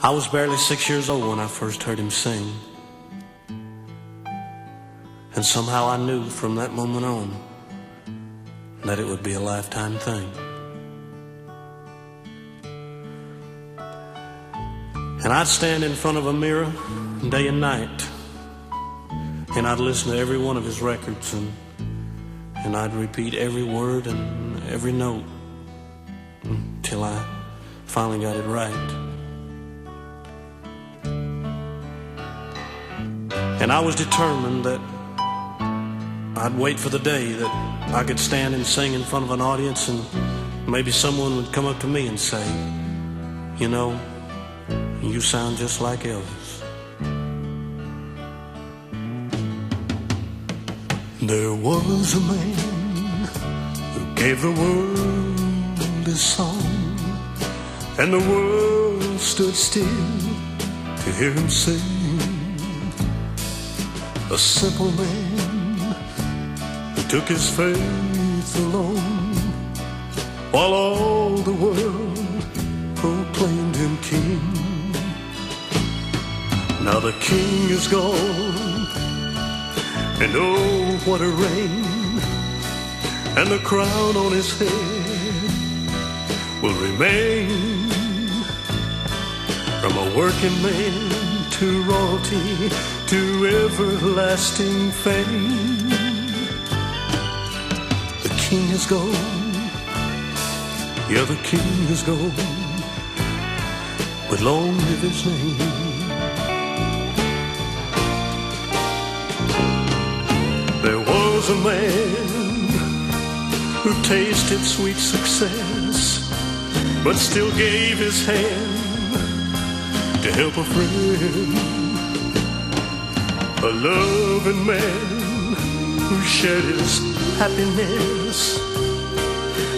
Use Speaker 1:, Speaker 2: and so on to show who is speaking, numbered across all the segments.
Speaker 1: I was barely 6 years old when I first heard him sing. And somehow I knew from that moment on that it would be a lifetime thing. And I'd stand in front of a mirror day and night, and I'd listen to every one of his records, and I'd repeat every word and every note until I finally got it right. And I was determined that I'd wait for the day that I could stand and sing in front of an audience, and maybe someone would come up to me and say, "You know, you sound just like Elvis." There was a man who gave the world his song, and the world stood still to hear him sing. A simple man who took his faith alone, while all the world proclaimed him king. Now the king is gone, and oh, what a reign, and the crown on his head will remain. From a working man to royalty to everlasting fame, the king is gone, yeah, the king is gone, but long live his name. There was a man who tasted sweet success, but still gave his hand to help a friend. A loving man who shared his happiness.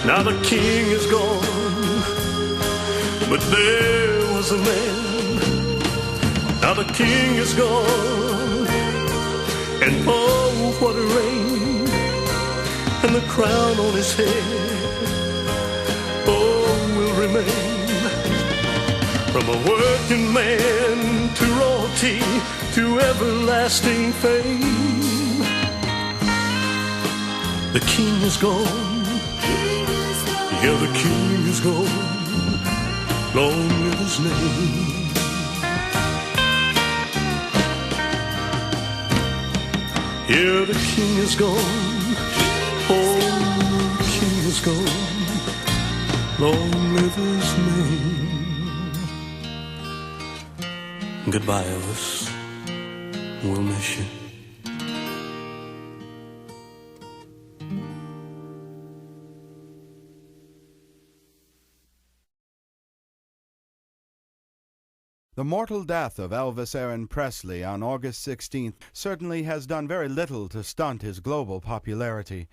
Speaker 1: Now the king is gone, but there was a man. Now the king is gone, and oh, what a reign, and the crown on his head, oh, will remain. From a working man to royalty to everlasting fame, the king is gone, yeah, the king is gone, long live his name. Yeah, the king is gone, oh, the king is gone, long live his name. Goodbye, Elvis. We'll miss you.
Speaker 2: The mortal death of Elvis Aaron Presley on August 16th certainly has done very little to stunt his global popularity.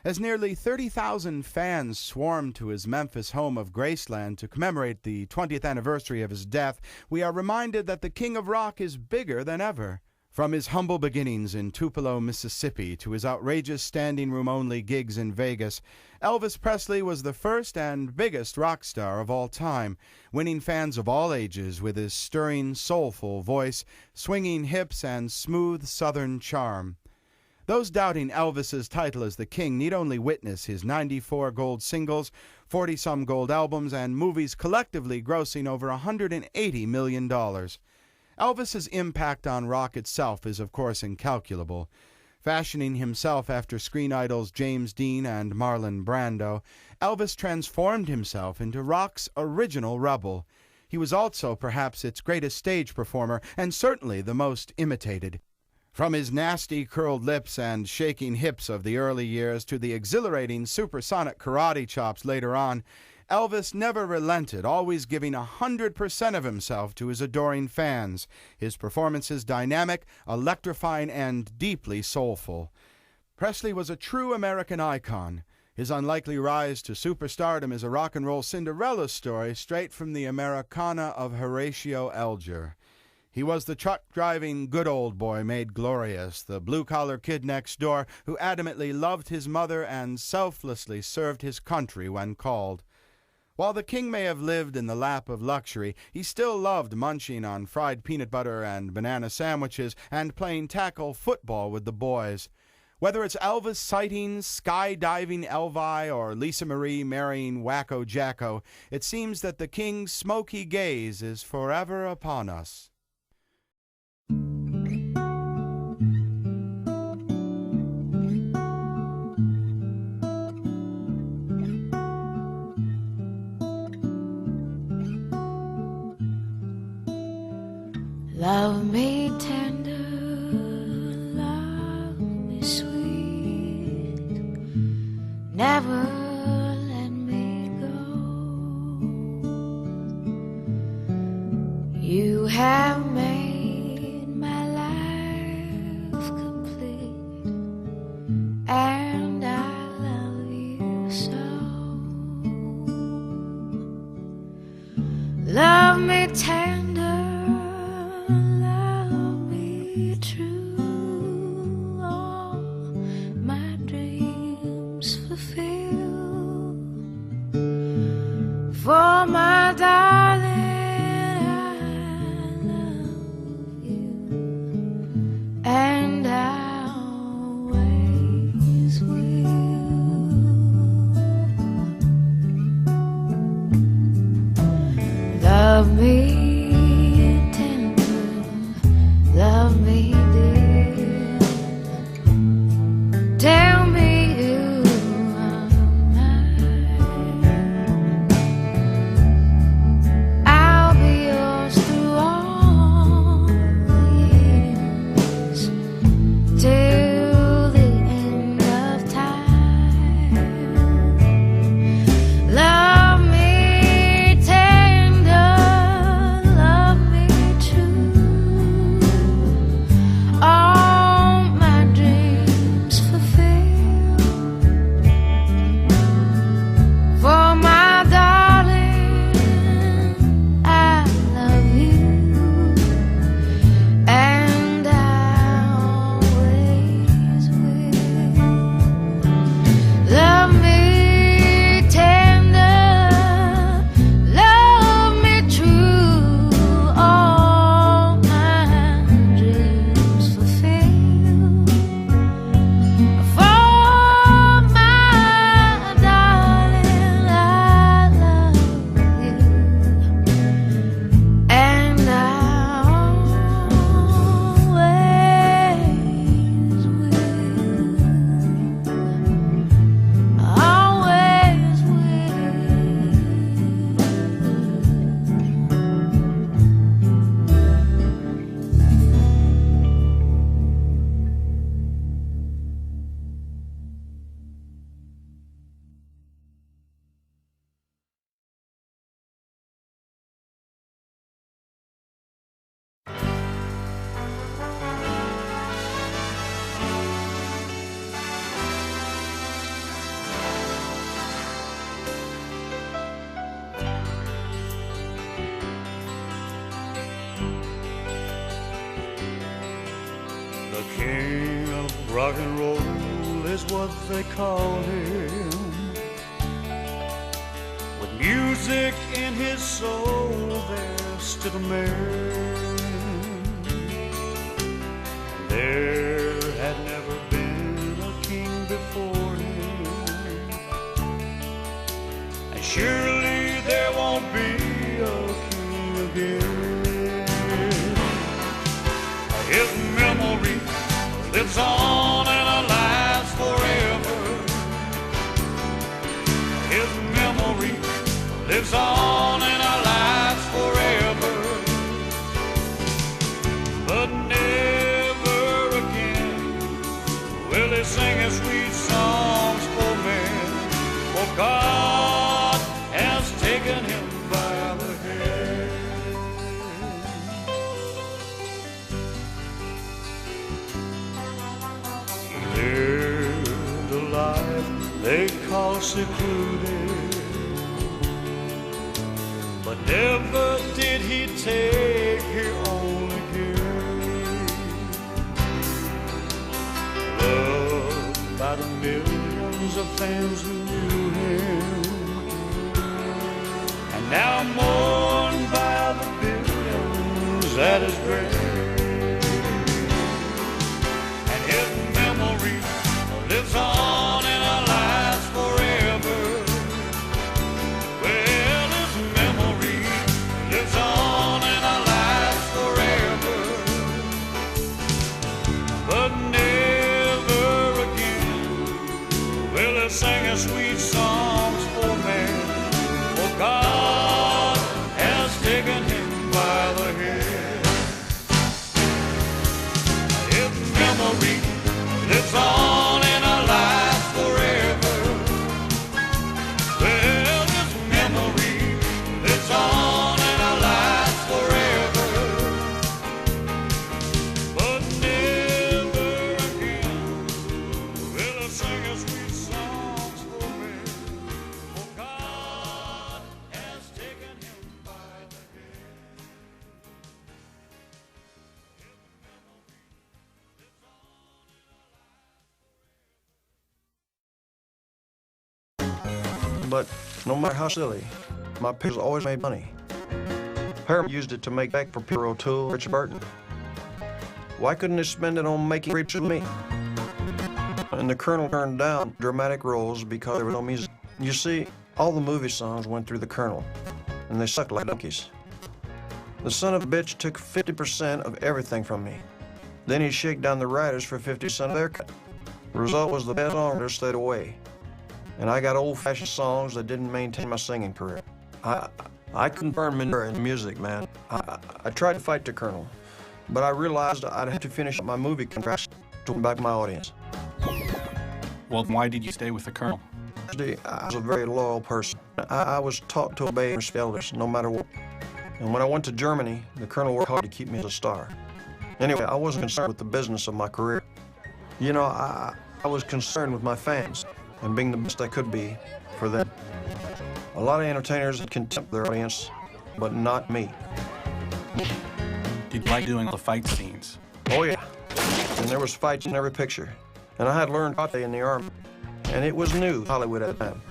Speaker 2: As nearly 30,000 fans swarmed to his Memphis home of Graceland to commemorate the 20th anniversary of his death, we are reminded that the King of Rock is bigger than ever. From his humble beginnings in Tupelo, Mississippi, to his outrageous standing-room-only gigs in Vegas, Elvis Presley was the first and biggest rock star of all time, winning fans of all ages with his stirring, soulful voice, swinging hips, and smooth Southern charm. Those doubting Elvis's title as the king need only witness his 94 gold singles, 40-some gold albums, and movies collectively grossing over $180 million. Elvis's impact on rock itself is, of course, incalculable. Fashioning himself after screen idols James Dean and Marlon Brando, Elvis transformed himself into rock's original rebel. He was also perhaps its greatest stage performer, and certainly the most imitated. From his nasty curled lips and shaking hips of the early years to the exhilarating supersonic karate chops later on, Elvis never relented, always giving 100% of himself to his adoring fans, his performances dynamic, electrifying, and deeply soulful. Presley was a true American icon. His unlikely rise to superstardom is a rock and roll Cinderella story straight from the Americana of Horatio Alger. He was the truck-driving good old boy made glorious, the blue-collar kid next door who adamantly loved his mother and selflessly served his country when called. While the king may have lived in the lap of luxury, he still loved munching on fried peanut butter and banana sandwiches and playing tackle football with the boys. Whether it's Elvis sightings, skydiving Elvi, or Lisa Marie marrying Wacko Jacko, it seems that the king's smoky gaze is forever upon us.
Speaker 3: Love me tender, love me sweet, never let me go. You have made my life complete, and I love you so. Love me tender, for my darling, I love you, and I always will. Love me tender, love me dear, tell me
Speaker 1: rock and roll is what they call him. With music in his soul, there stood a man. There had never been a king before him, and surely there won't be a king again. His memory lives on and lasts forever. His memory lives on and lasts forever. But never again will he sing his sweet songs for men, for God has taken him by the hand. Lived a life they call secluded, but never did he take her own again. Loved by the millions of fans who knew him, Now I'm mourned by the buildings at his grave. And his memory lives on in our lives forever. Well, his memory lives on in our lives forever. But never again will he sing a sweet songs for me. For God has taken him by the head. His memory lives on in our lives forever. Well, his memory lives on in our lives forever. But never again will I sing a sweet songs for me. For God has taken him by the head.
Speaker 4: But no matter how silly, my pictures always made money. Aron used it to make back for Peter O'Toole, Richard Burton. Why couldn't he spend it on making rich with me? And the Colonel turned down dramatic roles because there was no music. You see, all the movie songs went through the Colonel, and they sucked like donkeys. The son of a bitch took 50% of everything from me. Then he'd shake down the writers for 50% of their cut. The result was the best songwriter stayed away. And I got old-fashioned songs that didn't maintain my singing career. I couldn't burn Nora in music, man. I tried to fight the Colonel, but I realized I'd have to finish up my movie contracts to win back my audience.
Speaker 5: Well, why did you stay with the Colonel?
Speaker 4: I was a very loyal person. I was taught to obey and respect elders, no matter what. And when I went to Germany, the Colonel worked hard to keep me as a star. Anyway, I wasn't concerned with the business of my career. You know, I was concerned with my fans and being the best I could be for them. A lot of entertainers had contempt their audience, but not me.
Speaker 5: Did you like doing all the fight scenes?
Speaker 4: Oh yeah, and there was fights in every picture. And I had learned karate in the Army, and it was new Hollywood at the time.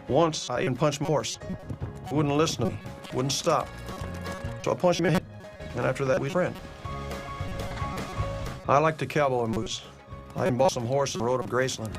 Speaker 4: Once, I even punched my horse. He wouldn't listen to me, wouldn't stop. So I punched him in the head, and after that, we were friends. I liked the cowboy moves. I even bought some horses and rode up Graceland.